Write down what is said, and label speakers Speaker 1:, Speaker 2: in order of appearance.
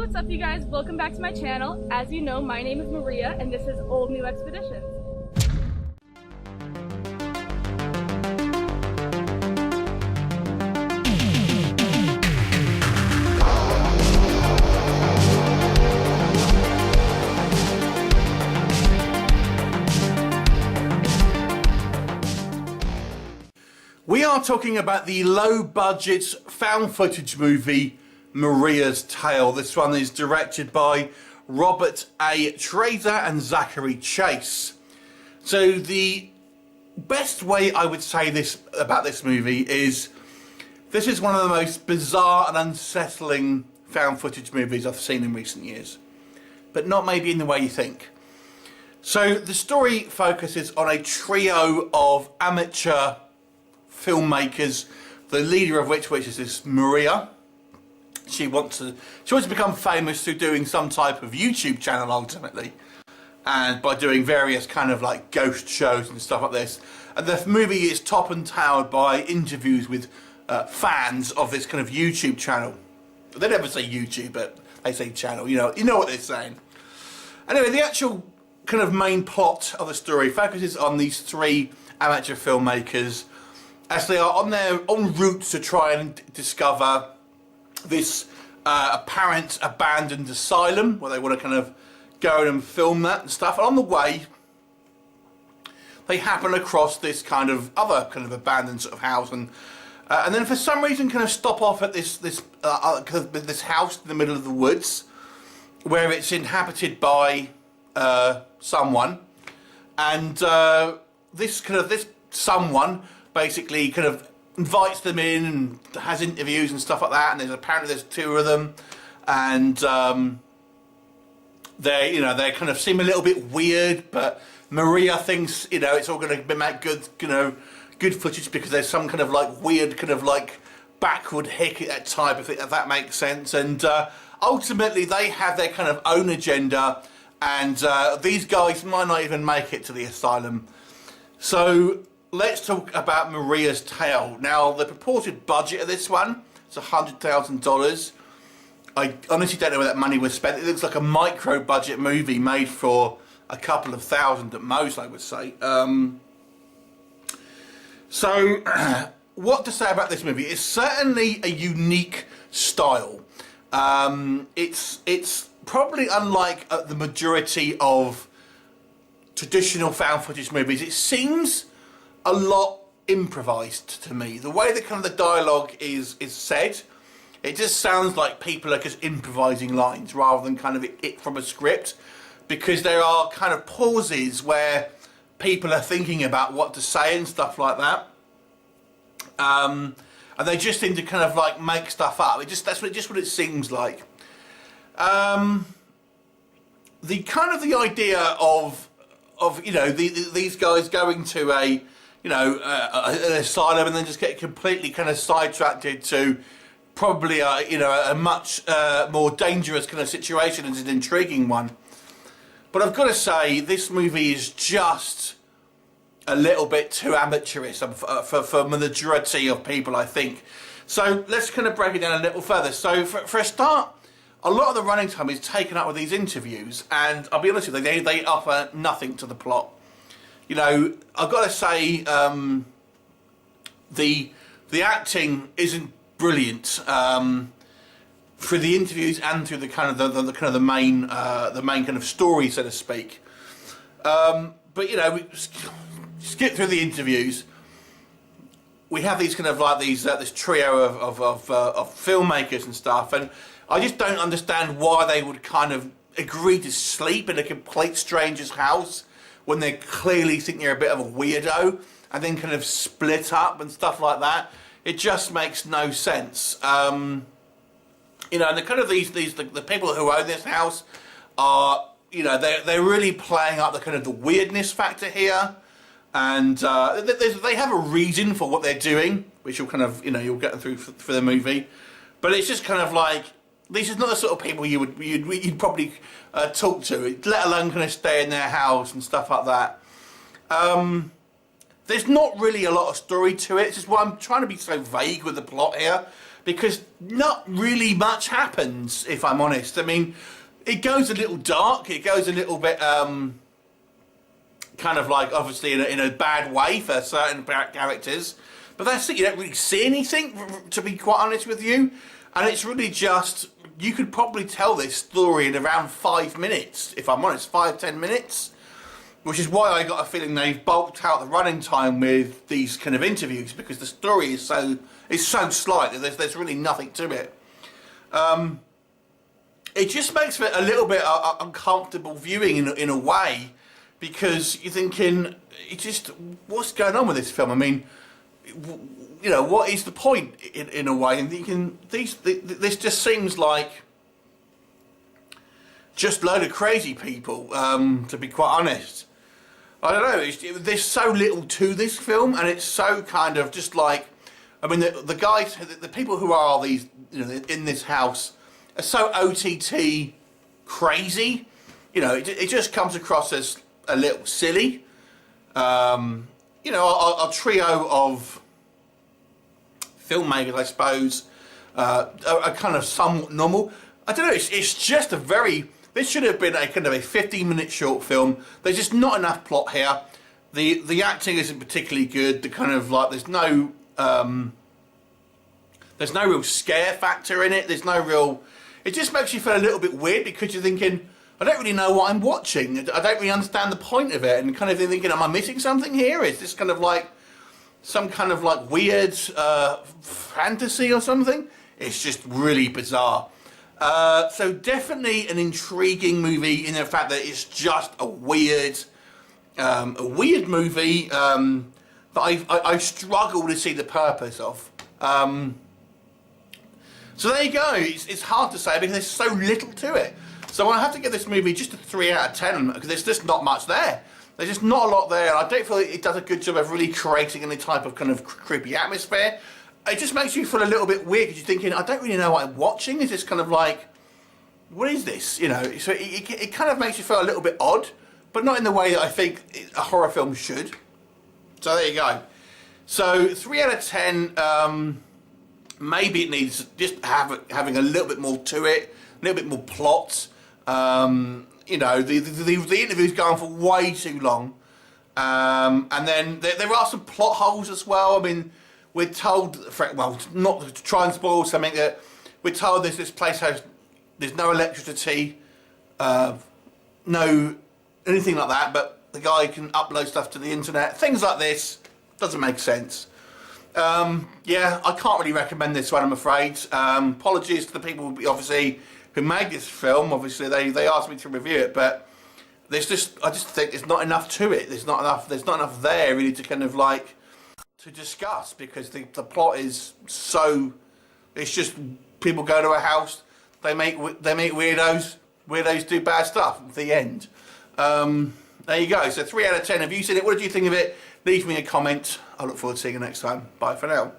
Speaker 1: what's up you guys? Welcome back to my channel. As you know, my name is Maria and this is Old New Expeditions.
Speaker 2: We are talking about the low-budget found footage movie Maria's Tale. This one is directed by Robert A. Trazer and Zachary Chase. So the best way I would say this about this movie is this is one of the most bizarre and unsettling found footage movies I've seen in recent years, but not maybe in the way you think. So the story focuses on a trio of amateur filmmakers, the leader of which is this Maria. She wants to become famous through doing some type of YouTube channel ultimately, and by doing various kind of like ghost shows and stuff like this. And the movie is top and tailed by interviews with fans of this kind of YouTube channel. They never say YouTube, but they say channel. You know what they're saying. Anyway, the actual kind of main plot of the story focuses on these three amateur filmmakers as they are en route to try and discover this apparent abandoned asylum where they want to kind of go and film that and stuff. And on the way, they happen across this kind of other kind of abandoned sort of house, and then for some reason kind of stop off at this house in the middle of the woods where it's inhabited by someone, and this someone basically kind of invites them in and has interviews and stuff like that, and there's two of them, and they kind of seem a little bit weird, but Maria thinks it's all going to make good footage because there's some kind of like weird kind of like backward hick type if that makes sense, and ultimately they have their kind of own agenda, and these guys might not even make it to the asylum. So let's talk about Maria's Tale. Now, the purported budget of this one is $100,000. I honestly don't know where that money was spent. It looks like a micro-budget movie made for a couple of thousand at most, I would say. So, what to say about this movie? It's certainly a unique style. It's probably unlike the majority of traditional found footage movies. It seems a lot improvised to me. The way that kind of the dialogue is said, it just sounds like people are just improvising lines rather than kind of it from a script, because there are kind of pauses where people are thinking about what to say and stuff like that, and they just seem to kind of like make stuff up. That's what it seems like. The idea of these guys going to an asylum and then just get completely kind of sidetracked to probably a much more dangerous kind of situation is an intriguing one. But I've got to say, this movie is just a little bit too amateurish for the majority of people, I think. So let's kind of break it down a little further. So for a start, a lot of the running time is taken up with these interviews, and I'll be honest with you, they offer nothing to the plot. I've got to say, the acting isn't brilliant for the interviews and through the kind of the main kind of story, so to speak. But we skip through the interviews. We have these kind of like this trio of filmmakers and stuff, and I just don't understand why they would kind of agree to sleep in a complete stranger's house when they clearly think you're a bit of a weirdo, and then kind of split up and stuff like that. It just makes no sense. And the kind of the people who own this house are, they're really playing up the kind of the weirdness factor here, and they have a reason for what they're doing, which you'll kind of you'll get through for the movie, but it's just kind of like, these are not the sort of people you'd probably talk to, let alone kind of stay in their house and stuff like that. There's not really a lot of story to it. It's just why I'm trying to be so vague with the plot here, because not really much happens, if I'm honest. I mean, it goes a little dark, it goes a little bit kind of like obviously in a bad way for certain characters, but that's it. You don't really see anything, to be quite honest with you, and it's really just, you could probably tell this story in around 5 minutes, if I'm honest, 5-10 minutes, which is why I got a feeling they've bulked out the running time with these kind of interviews, because the story is so slight that there's really nothing to it. It just makes it a little bit uncomfortable viewing in a way, because you're thinking, what's going on with this film? I mean, you know, what is the point in a way? And thinking, this just seems like just a load of crazy people, to be quite honest. I don't know, there's so little to this film, and it's so kind of just like, I mean, the guys, the people who are these, you know, in this house are so OTT crazy. You know, it just comes across as a little silly. You know, a trio of filmmakers, I suppose, are kind of somewhat normal. I don't know, it's just a very... This should have been a kind of a 15-minute short film. There's just not enough plot here. The acting isn't particularly good. The kind of like there's no real scare factor in it. There's no real. It just makes you feel a little bit weird, because you're thinking, I don't really know what I'm watching. I don't really understand the point of it, and kind of thinking, am I missing something here? Is this kind of like some kind of like weird fantasy or something? It's just really bizarre. So definitely an intriguing movie in the fact that it's just a weird movie that I struggle to see the purpose of. So there you go. It's hard to say because there's so little to it. So I have to give this movie just a 3 out of 10 because there's just not much there. There's just not a lot there, and I don't feel it does a good job of really creating any type of kind of creepy atmosphere. It just makes you feel a little bit weird because you're thinking, I don't really know what I'm watching. Is this kind of like, what is this? You know, so it kind of makes you feel a little bit odd, but not in the way that I think a horror film should. So there you go. So 3 out of 10. Maybe it needs just having a little bit more to it, a little bit more plot. You know, the interview's going for way too long, and then there are some plot holes as well. I mean, we're told, well, not to try and spoil something, that we're told this place there's no electricity, no anything like that, but the guy can upload stuff to the internet. Things like this doesn't make sense. Yeah, I can't really recommend this one, I'm afraid. Apologies to the people, obviously, who made this film. Obviously, they asked me to review it, but I just think there's not enough to it. There's not enough there really to kind of like to discuss, because the plot is so. It's just people go to a house, they meet weirdos. Weirdos do bad stuff. The end. There you go. So 3 out of 10. Have you seen it? What did you think of it? Leave me a comment. I look forward to seeing you next time. Bye for now.